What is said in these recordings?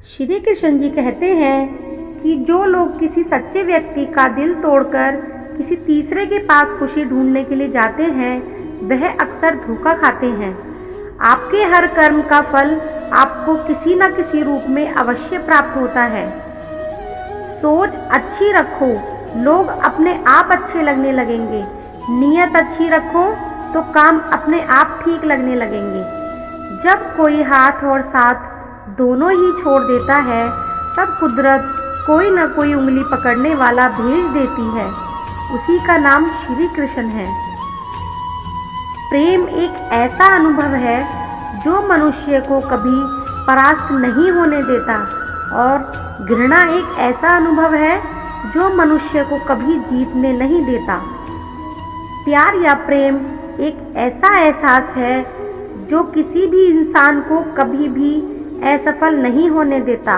श्री कृष्ण जी कहते हैं कि जो लोग किसी सच्चे व्यक्ति का दिल तोड़कर किसी तीसरे के पास खुशी ढूंढने के लिए जाते हैं, वह अक्सर धोखा खाते हैं। आपके हर कर्म का फल आपको किसी न किसी रूप में अवश्य प्राप्त होता है। सोच अच्छी रखो, लोग अपने आप अच्छे लगने लगेंगे। नीयत अच्छी रखो तो काम अपने आप ठीक लगने लगेंगे। जब कोई हाथ और साथ दोनों ही छोड़ देता है, तब कुदरत कोई न कोई उंगली पकड़ने वाला भेज देती है। उसी का नाम श्री कृष्ण है। प्रेम एक ऐसा अनुभव है जो मनुष्य को कभी परास्त नहीं होने देता, और घृणा एक ऐसा अनुभव है जो मनुष्य को कभी जीतने नहीं देता। प्यार या प्रेम एक ऐसा एहसास है जो किसी भी इंसान को कभी भी असफल नहीं होने देता,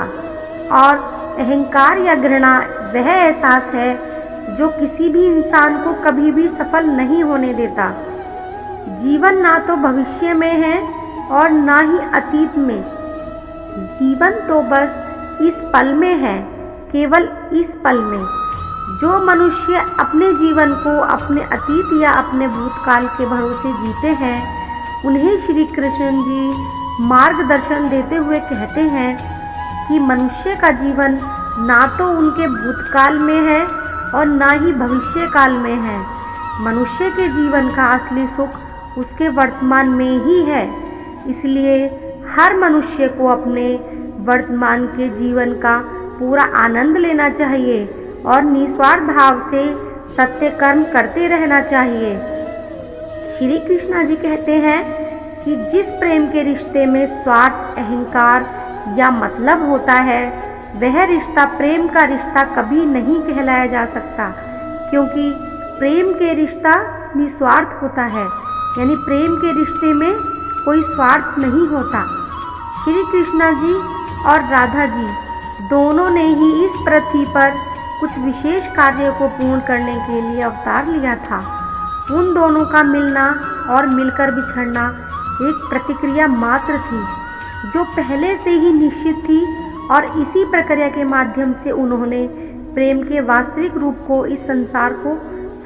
और अहंकार या घृणा वह एहसास है जो किसी भी इंसान को कभी भी सफल नहीं होने देता। जीवन ना तो भविष्य में है और ना ही अतीत में। जीवन तो बस इस पल में है, केवल इस पल में। जो मनुष्य अपने जीवन को अपने अतीत या अपने भूतकाल के भरोसे जीते हैं, उन्हें श्री कृष्ण जी मार्गदर्शन देते हुए कहते हैं कि मनुष्य का जीवन ना तो उनके भूतकाल में है और ना ही भविष्य काल में है। मनुष्य के जीवन का असली सुख उसके वर्तमान में ही है। इसलिए हर मनुष्य को अपने वर्तमान के जीवन का पूरा आनंद लेना चाहिए और निस्वार्थ भाव से सत्य कर्म करते रहना चाहिए। श्री कृष्ण जी कहते हैं कि जिस प्रेम के रिश्ते में स्वार्थ, अहंकार या मतलब होता है, वह रिश्ता प्रेम का रिश्ता कभी नहीं कहलाया जा सकता, क्योंकि प्रेम के रिश्ता निस्वार्थ होता है। यानी प्रेम के रिश्ते में कोई स्वार्थ नहीं होता। श्री कृष्णा जी और राधा जी दोनों ने ही इस पृथ्वी पर कुछ विशेष कार्य को पूर्ण करने के लिए अवतार लिया था। उन दोनों का मिलना और मिलकर बिछड़ना एक प्रतिक्रिया मात्र थी, जो पहले से ही निश्चित थी, और इसी प्रक्रिया के माध्यम से उन्होंने प्रेम के वास्तविक रूप को इस संसार को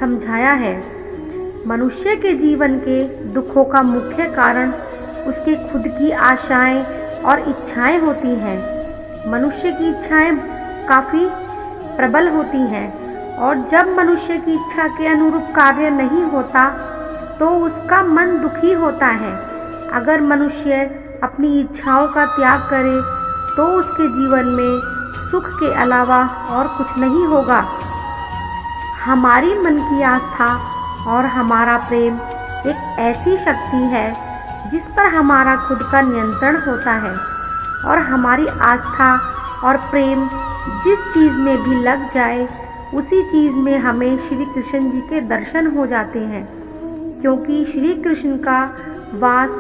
समझाया है। मनुष्य के जीवन के दुखों का मुख्य कारण उसके खुद की आशाएं और इच्छाएं होती हैं। मनुष्य की इच्छाएं काफ़ी प्रबल होती हैं, और जब मनुष्य की इच्छा के अनुरूप कार्य नहीं होता तो उसका मन दुखी होता है। अगर मनुष्य अपनी इच्छाओं का त्याग करे तो उसके जीवन में सुख के अलावा और कुछ नहीं होगा। हमारी मन की आस्था और हमारा प्रेम एक ऐसी शक्ति है जिस पर हमारा खुद का नियंत्रण होता है, और हमारी आस्था और प्रेम जिस चीज़ में भी लग जाए, उसी चीज़ में हमें श्री कृष्ण जी के दर्शन हो जाते हैं, क्योंकि श्री कृष्ण का वास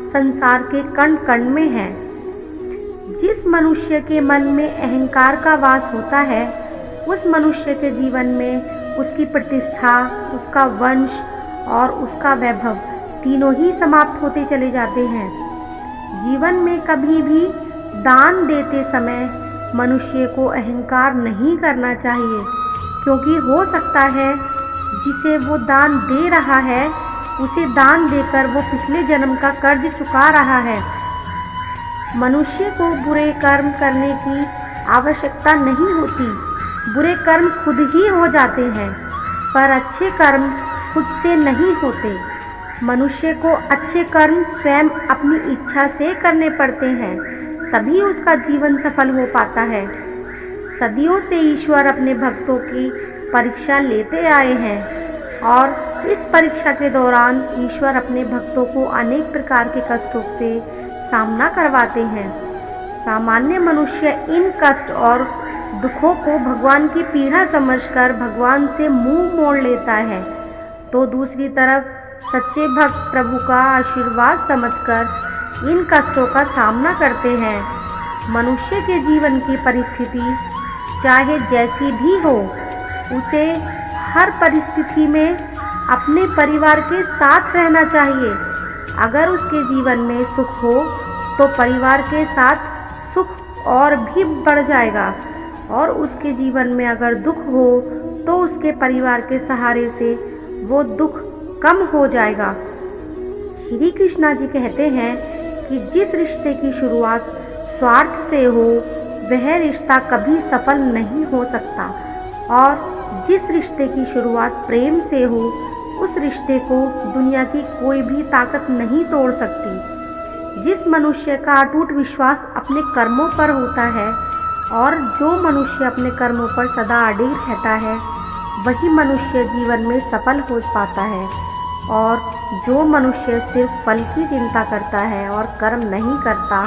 संसार के कण कण में है। जिस मनुष्य के मन में अहंकार का वास होता है, उस मनुष्य के जीवन में उसकी प्रतिष्ठा, उसका वंश और उसका वैभव तीनों ही समाप्त होते चले जाते हैं। जीवन में कभी भी दान देते समय मनुष्य को अहंकार नहीं करना चाहिए, क्योंकि हो सकता है जिसे वो दान दे रहा है, उसे दान देकर वो पिछले जन्म का कर्ज चुका रहा है। मनुष्य को बुरे कर्म करने की आवश्यकता नहीं होती, बुरे कर्म खुद ही हो जाते हैं, पर अच्छे कर्म खुद से नहीं होते। मनुष्य को अच्छे कर्म स्वयं अपनी इच्छा से करने पड़ते हैं, तभी उसका जीवन सफल हो पाता है। सदियों से ईश्वर अपने भक्तों की परीक्षा लेते आए हैं, और इस परीक्षा के दौरान ईश्वर अपने भक्तों को अनेक प्रकार के कष्टों से सामना करवाते हैं। सामान्य मनुष्य इन कष्ट और दुखों को भगवान की पीड़ा समझकर भगवान से मुंह मोड़ लेता है, तो दूसरी तरफ सच्चे भक्त प्रभु का आशीर्वाद समझकर इन कष्टों का सामना करते हैं। मनुष्य के जीवन की परिस्थिति चाहे जैसी भी हो, उसे हर परिस्थिति में अपने परिवार के साथ रहना चाहिए। अगर उसके जीवन में सुख हो तो परिवार के साथ सुख और भी बढ़ जाएगा और उसके जीवन में अगर दुख हो तो उसके परिवार के सहारे से वो दुख कम हो जाएगा। श्री कृष्णा जी कहते हैं कि जिस रिश्ते की शुरुआत स्वार्थ से हो वह रिश्ता कभी सफल नहीं हो सकता और जिस रिश्ते की शुरुआत प्रेम से हो उस रिश्ते को दुनिया की कोई भी ताकत नहीं तोड़ सकती। जिस मनुष्य का अटूट विश्वास अपने कर्मों पर होता है और जो मनुष्य अपने कर्मों पर सदा अडिग रहता है वही मनुष्य जीवन में सफल हो पाता है और जो मनुष्य सिर्फ फल की चिंता करता है और कर्म नहीं करता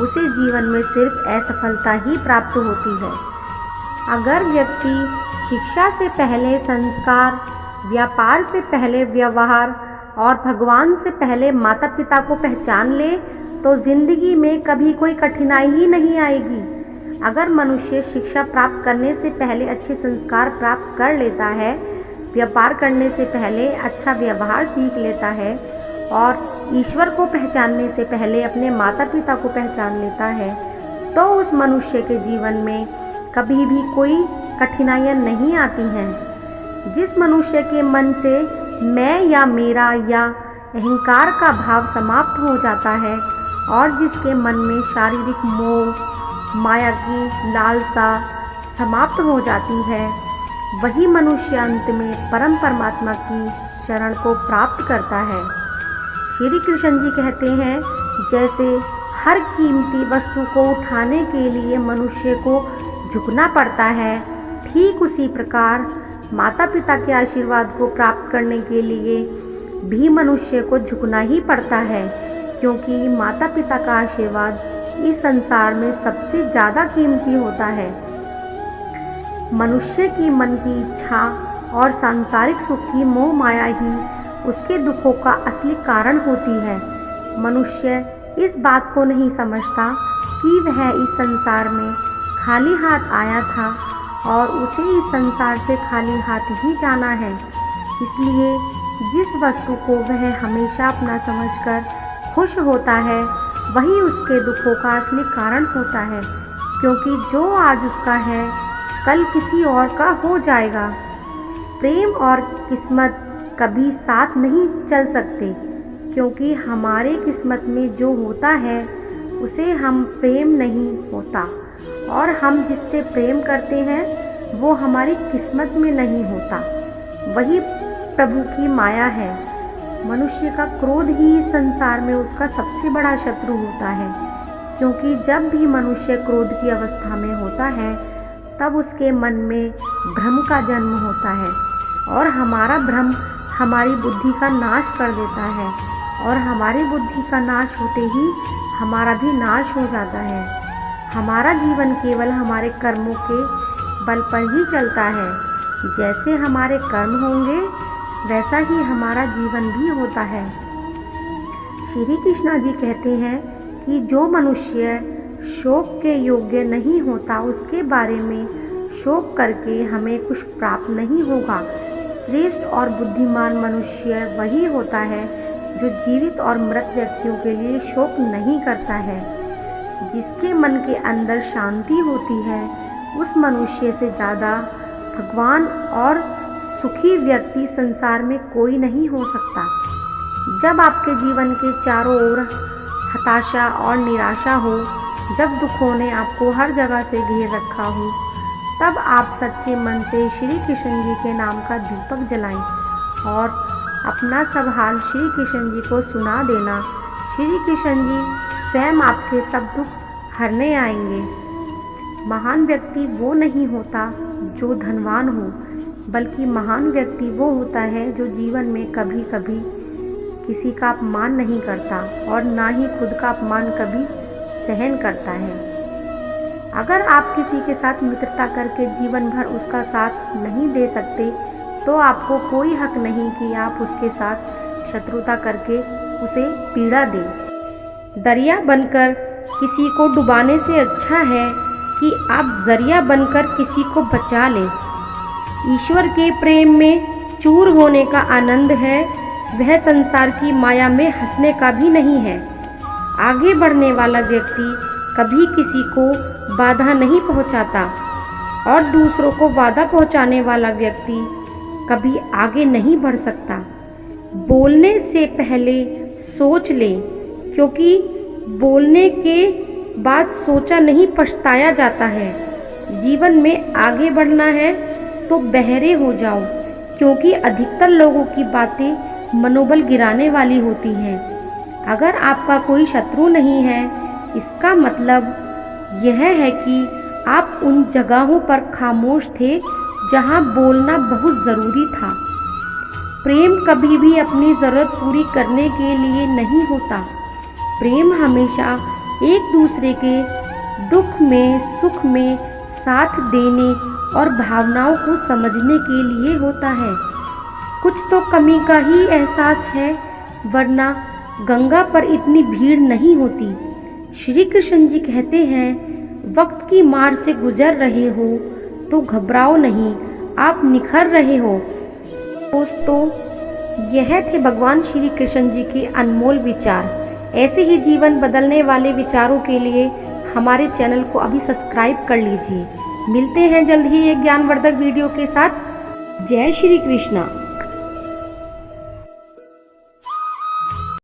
उसे जीवन में सिर्फ असफलता ही प्राप्त होती है। अगर व्यक्ति शिक्षा से पहले संस्कार, व्यापार से पहले व्यवहार और भगवान से पहले माता पिता को पहचान ले तो जिंदगी में कभी कोई कठिनाई ही नहीं आएगी। अगर मनुष्य शिक्षा प्राप्त करने से पहले अच्छे संस्कार प्राप्त कर लेता है, व्यापार करने से पहले अच्छा व्यवहार सीख लेता है और ईश्वर को पहचानने से पहले अपने माता पिता को पहचान लेता है तो उस मनुष्य के जीवन में कभी भी कोई कठिनाइयाँ नहीं आती हैं। जिस मनुष्य के मन से मैं या मेरा या अहंकार का भाव समाप्त हो जाता है और जिसके मन में शारीरिक मोह, माया की लालसा समाप्त हो जाती है, वही मनुष्य अंत में परम परमात्मा की शरण को प्राप्त करता है। श्री कृष्ण जी कहते हैं, जैसे हर कीमती वस्तु को उठाने के लिए मनुष्य को झुकना पड़ता है, ठीक उसी प्रकार माता पिता के आशीर्वाद को प्राप्त करने के लिए भी मनुष्य को झुकना ही पड़ता है, क्योंकि माता पिता का आशीर्वाद इस संसार में सबसे ज़्यादा कीमती होता है। मनुष्य की मन की इच्छा और सांसारिक सुख की मोह माया ही उसके दुखों का असली कारण होती है। मनुष्य इस बात को नहीं समझता कि वह इस संसार में खाली हाथ आया था और उसे इस संसार से खाली हाथ ही जाना है। इसलिए जिस वस्तु को वह हमेशा अपना समझकर खुश होता है वही उसके दुखों का असली कारण होता है, क्योंकि जो आज उसका है कल किसी और का हो जाएगा। प्रेम और किस्मत कभी साथ नहीं चल सकते, क्योंकि हमारे किस्मत में जो होता है उसे हम प्रेम नहीं होता और हम जिससे प्रेम करते हैं वो हमारी किस्मत में नहीं होता। वही प्रभु की माया है। मनुष्य का क्रोध ही इस संसार में उसका सबसे बड़ा शत्रु होता है, क्योंकि जब भी मनुष्य क्रोध की अवस्था में होता है तब उसके मन में भ्रम का जन्म होता है और हमारा भ्रम हमारी बुद्धि का नाश कर देता है और हमारी बुद्धि का नाश होते ही हमारा भी नाश हो जाता है। हमारा जीवन केवल हमारे कर्मों के बल पर ही चलता है। जैसे हमारे कर्म होंगे वैसा ही हमारा जीवन भी होता है। श्री कृष्णा जी कहते हैं कि जो मनुष्य शोक के योग्य नहीं होता उसके बारे में शोक करके हमें कुछ प्राप्त नहीं होगा। श्रेष्ठ और बुद्धिमान मनुष्य वही होता है जो जीवित और मृत व्यक्तियों के लिए शोक नहीं करता है। जिसके मन के अंदर शांति होती है उस मनुष्य से ज़्यादा भगवान और सुखी व्यक्ति संसार में कोई नहीं हो सकता। जब आपके जीवन के चारों ओर हताशा और निराशा हो, जब दुखों ने आपको हर जगह से घेर रखा हो, तब आप सच्चे मन से श्री कृष्ण जी के नाम का दीपक जलाएं और अपना सब हाल श्री कृष्ण जी को सुना देना। श्री कृष्ण जी स्वयं आपके सब दुख हरने आएंगे। महान व्यक्ति वो नहीं होता जो धनवान हो, बल्कि महान व्यक्ति वो होता है जो जीवन में कभी कभी किसी का अपमान नहीं करता और ना ही खुद का अपमान कभी सहन करता है। अगर आप किसी के साथ मित्रता करके जीवन भर उसका साथ नहीं दे सकते तो आपको कोई हक नहीं कि आप उसके साथ शत्रुता करके उसे पीड़ा दें। दरिया बनकर किसी को डुबाने से अच्छा है कि आप जरिया बनकर किसी को बचा लें। ईश्वर के प्रेम में चूर होने का आनंद है, वह संसार की माया में हंसने का भी नहीं है। आगे बढ़ने वाला व्यक्ति कभी किसी को बाधा नहीं पहुंचाता और दूसरों को बाधा पहुंचाने वाला व्यक्ति कभी आगे नहीं बढ़ सकता। बोलने से पहले सोच लें, क्योंकि बोलने के बाद सोचा नहीं पछताया जाता है। जीवन में आगे बढ़ना है तो बहरे हो जाओ, क्योंकि अधिकतर लोगों की बातें मनोबल गिराने वाली होती हैं। अगर आपका कोई शत्रु नहीं है, इसका मतलब यह है कि आप उन जगहों पर खामोश थे जहां बोलना बहुत ज़रूरी था। प्रेम कभी भी अपनी ज़रूरत पूरी करने के लिए नहीं होता। प्रेम हमेशा एक दूसरे के दुख में सुख में साथ देने और भावनाओं को समझने के लिए होता है। कुछ तो कमी का ही एहसास है, वरना गंगा पर इतनी भीड़ नहीं होती। श्री कृष्ण जी कहते हैं, वक्त की मार से गुजर रहे हो तो घबराओ नहीं, आप निखर रहे हो। दोस्तों, यह थे भगवान श्री कृष्ण जी के अनमोल विचार। ऐसे ही जीवन बदलने वाले विचारों के लिए हमारे चैनल को अभी सब्सक्राइब कर लीजिए। मिलते हैं जल्द ही एक ज्ञानवर्धक वीडियो के साथ। जय श्री कृष्णा।